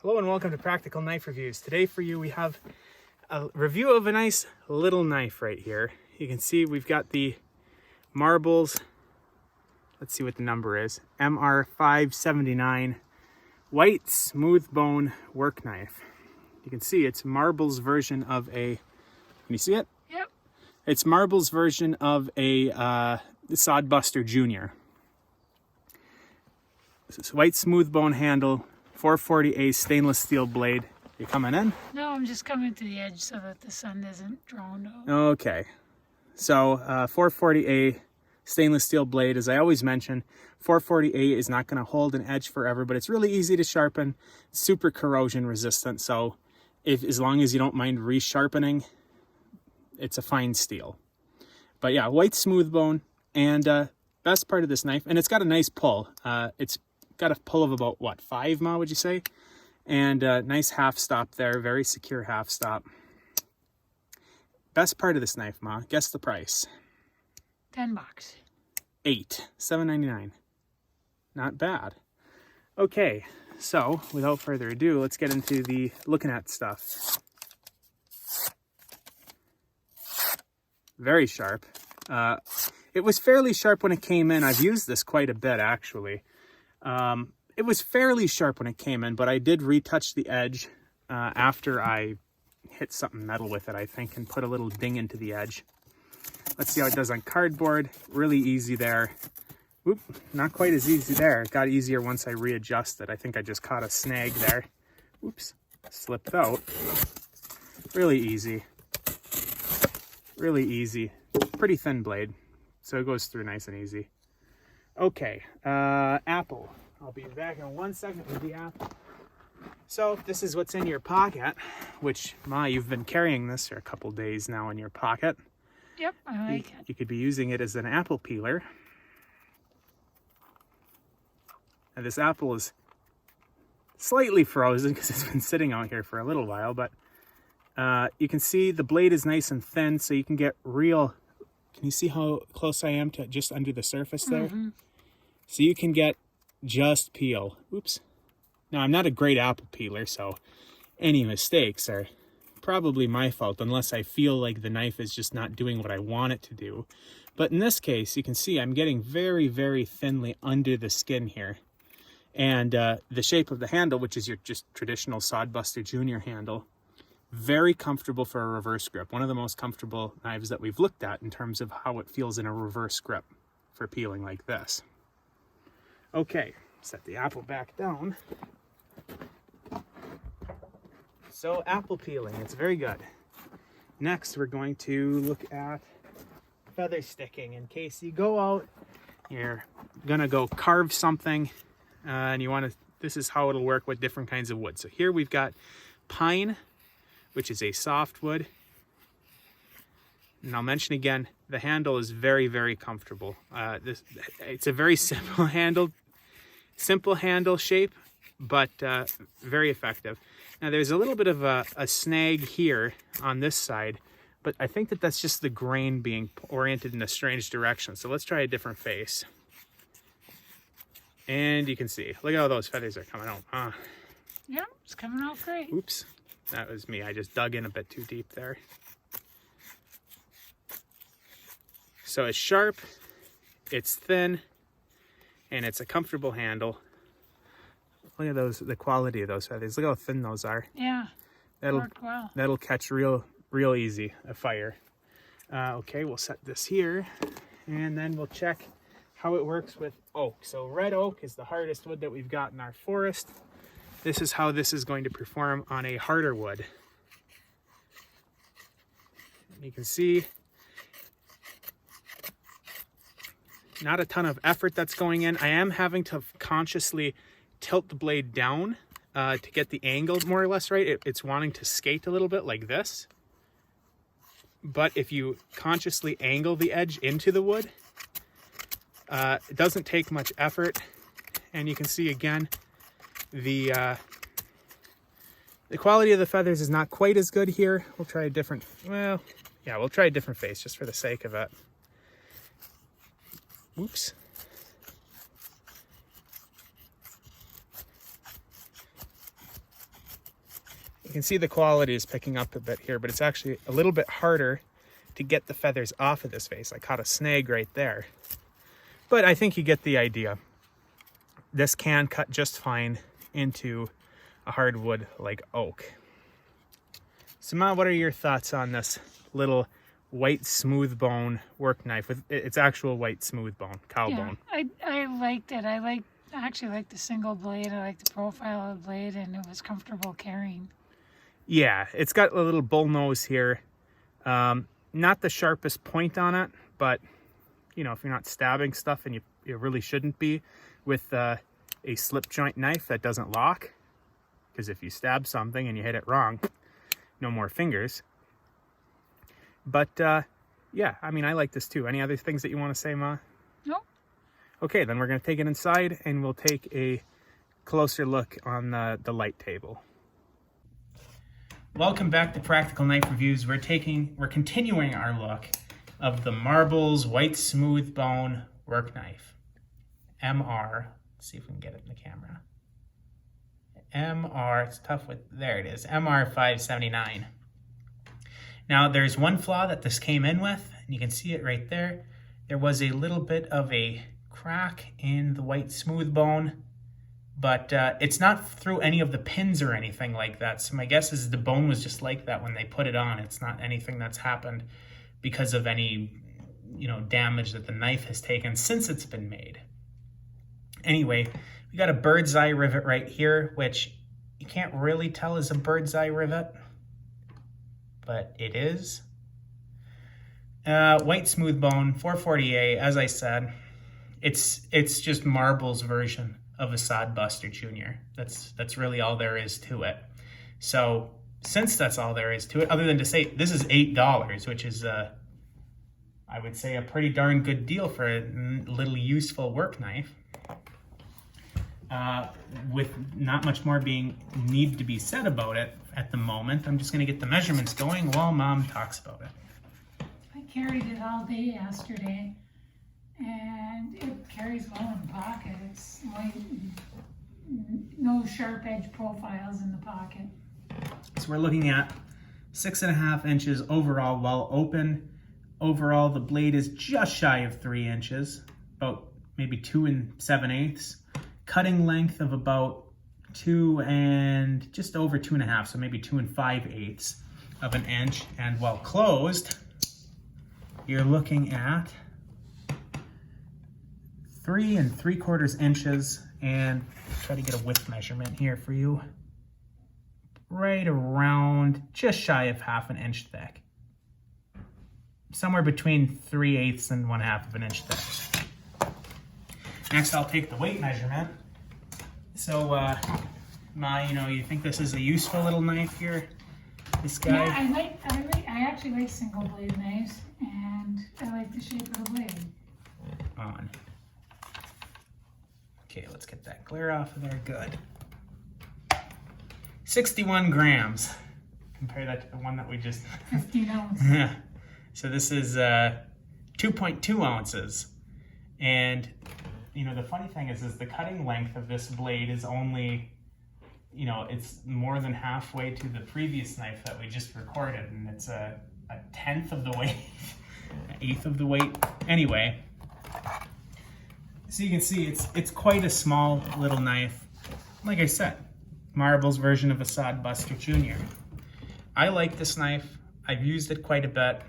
Hello and welcome to Practical Knife Reviews. Today for you we have a review of a nice little knife right here. You can see we've got the Marbles, let's see what the number is, MR579 white smooth bone work knife. You can see it's Marbles version of a, can you see it? Yep. It's Marbles version of a Sodbuster Jr. This is white smooth bone handle, 440A stainless steel blade. You coming in? No, I'm just coming to the edge so that the sun doesn't drown out. Okay. So 440A stainless steel blade, as I always mention, 440A is not going to hold an edge forever, but it's really easy to sharpen, super corrosion resistant. So as long as you don't mind resharpening, it's a fine steel. But yeah, white smooth bone, and best part of this knife, and it's got a nice pull. It's got a pull of about, what, 5 ma, would you say? And nice half stop there, very secure half stop. Best part of this knife, ma, guess the price. $10. $7.99. Not bad. Okay, so without further ado, let's get into the looking at stuff. Very sharp. It was fairly sharp when it came in. I've used this quite a bit, actually. It was fairly sharp when it came in, but I did retouch the edge after I hit something metal with it, I think, and put a little ding into the edge. Let's see how it does on cardboard. Really easy there. Oop, not quite as easy there. It got easier once I readjusted. I think I just caught a snag there. Oops, slipped out. Really easy. Really easy. Pretty thin blade, so it goes through nice and easy. Okay, apple. I'll be back in 1 second with the apple. So this is what's in your pocket, which, Ma, you've been carrying this for a couple days now in your pocket. Yep, I like it. You could be using it as an apple peeler. And this apple is slightly frozen because it's been sitting out here for a little while, but you can see the blade is nice and thin, so you can get real. Can you see how close I am to just under the surface there? Mm-hmm. So you can get just peel. Oops. Now, I'm not a great apple peeler, so any mistakes are probably my fault unless I feel like the knife is just not doing what I want it to do. But in this case, you can see I'm getting very, very thinly under the skin here. And the shape of the handle, which is your just traditional Sodbuster Jr. handle, very comfortable for a reverse grip. One of the most comfortable knives that we've looked at in terms of how it feels in a reverse grip for peeling like this. Okay, set the apple back down. So apple peeling, it's very good. Next, we're going to look at feather sticking. In case you go out, you're gonna go carve something, and you want to, this is how it'll work with different kinds of wood. So here we've got pine, which is a softwood. And I'll mention again, the handle is very, very comfortable. It's a very simple handle shape, but very effective. Now there's a little bit of a snag here on this side, but I think that that's just the grain being oriented in a strange direction. So let's try a different face. And you can see, look at how those feathers are coming out. Yeah, it's coming out great. Oops. That was me. I just dug in a bit too deep there. So it's sharp, it's thin, and it's a comfortable handle. Look at those, the quality of those feathers. Look how thin those are. Yeah, worked well. That'll catch real easy a fire. Okay, we'll set this here, and then we'll check how it works with oak. So red oak is the hardest wood that we've got in our forest. This is how this is going to perform on a harder wood. You can see not a ton of effort that's going in. I am having to consciously tilt the blade down to get the angle more or less right. It's wanting to skate a little bit like this. But if you consciously angle the edge into the wood, it doesn't take much effort. And you can see again, the quality of the feathers is not quite as good here. We'll try a different, well, yeah, we'll try a different face just for the sake of it. Oops. You can see the quality is picking up a bit here, but it's actually a little bit harder to get the feathers off of this face. I caught a snag right there. But I think you get the idea. This can cut just fine into a hardwood like oak. So Ma, what are your thoughts on this little white smooth bone work knife with its actual white smooth bone, cow bone? I liked it. I actually liked the single blade. I liked the profile of the blade, and it was comfortable carrying. Yeah, it's got a little bull nose here. Not the sharpest point on it, but you know, if you're not stabbing stuff, and you really shouldn't be with a slip joint knife that doesn't lock, because if you stab something and you hit it wrong, no more fingers. But yeah, I mean, I like this too. Any other things that you want to say, Ma? Nope. Okay, then we're going to take it inside and we'll take a closer look on the light table. Welcome back to Practical Knife Reviews. We're continuing our look of the Marbles White Smooth Bone Work Knife. MR, let's see if we can get it in the camera. It's tough with, there it is, MR579. Now there's one flaw that this came in with, and you can see it right there. There was a little bit of a crack in the white smooth bone, but it's not through any of the pins or anything like that. So my guess is the bone was just like that when they put it on. It's not anything that's happened because of any, you know, damage that the knife has taken since it's been made. Anyway, we got a bird's eye rivet right here, which you can't really tell is a bird's eye rivet, but it is. White smooth bone, 440A, as I said. It's just Marble's version of a Sodbuster Jr. That's really all there is to it. So since that's all there is to it, other than to say this is $8, which is I would say a pretty darn good deal for a little useful work knife. With not much more need to be said about it at the moment, I'm just going to get the measurements going while Mom talks about it. I carried it all day yesterday, and it carries well in the pocket. It's light, no sharp edge profiles in the pocket. So we're looking at 6.5 inches overall while open. Overall, the blade is just shy of 3 inches, about maybe 2 7/8. Cutting length of about 2 and just over 2.5, so maybe 2 5/8 of an inch. And while closed, you're looking at 3 3/4 inches, and try to get a width measurement here for you. Right around just shy of 1/2 inch thick. Somewhere between 3/8 and 1/2 of an inch thick. Next, I'll take the weight measurement. So, Ma, you know, you think this is a useful little knife here? This guy? Yeah, I actually like single blade knives, and I like the shape of the blade. On. Okay, let's get that glare off of there. Good. 61 grams. Compare that to the one that we just... 15 ounces. So this is 2.2 ounces. And, you know, the funny thing is the cutting length of this blade is only, you know, it's more than halfway to the previous knife that we just recorded, and it's a 1/10 of the weight, an 1/8 of the weight. Anyway, so you can see it's quite a small little knife. Like I said, Marble's version of a Sodbuster Jr. I like this knife. I've used it quite a bit.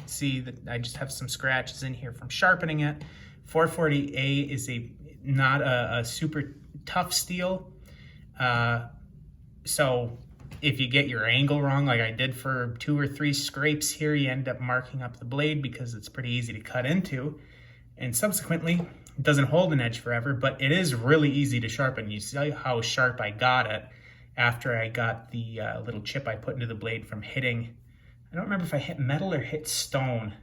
See that I just have some scratches in here from sharpening it. 440A is not a super tough steel. So if you get your angle wrong, like I did for 2 or 3 scrapes here, you end up marking up the blade because it's pretty easy to cut into. And subsequently, it doesn't hold an edge forever, but it is really easy to sharpen. You see how sharp I got it after I got the little chip I put into the blade from hitting. I don't remember if I hit metal or hit stone.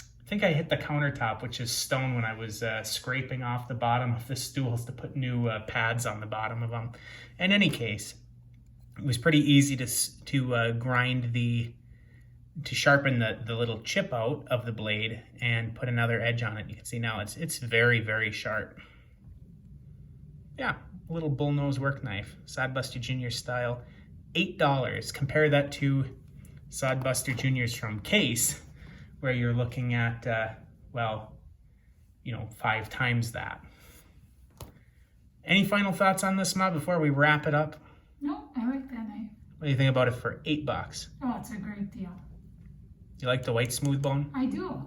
I think I hit the countertop, which is stone, when I was scraping off the bottom of the stools to put new pads on the bottom of them. In any case, it was pretty easy to grind to sharpen the little chip out of the blade and put another edge on it. You can see now it's very, very sharp. yeah, a little bullnose work knife, Sodbuster Jr. style, $8. Compare that to Sodbuster Jr.'s from Case, where you're looking at, well, you know, 5 times that. Any final thoughts on this, Ma, before we wrap it up? No, I like that knife. What do you think about it for $8? Oh, it's a great deal. You like the white smooth bone? I do.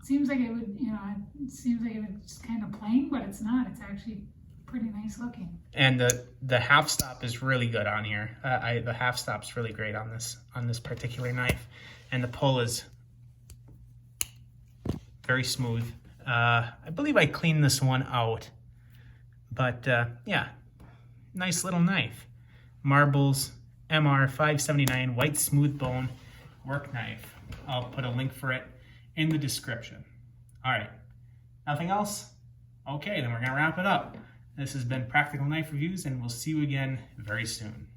Seems like it would, you know, it seems like it was just kind of plain, but it's not. It's actually pretty nice looking. And the half stop is really good on here. The half stop's really great on this particular knife, and the pull is very smooth. I believe I cleaned this one out, but yeah, nice little knife. Marbles MR579 white smooth bone work knife. I'll put a link for it in the description. All right, nothing else? Okay, then we're gonna wrap it up. This has been Practical Knife Reviews, and we'll see you again very soon.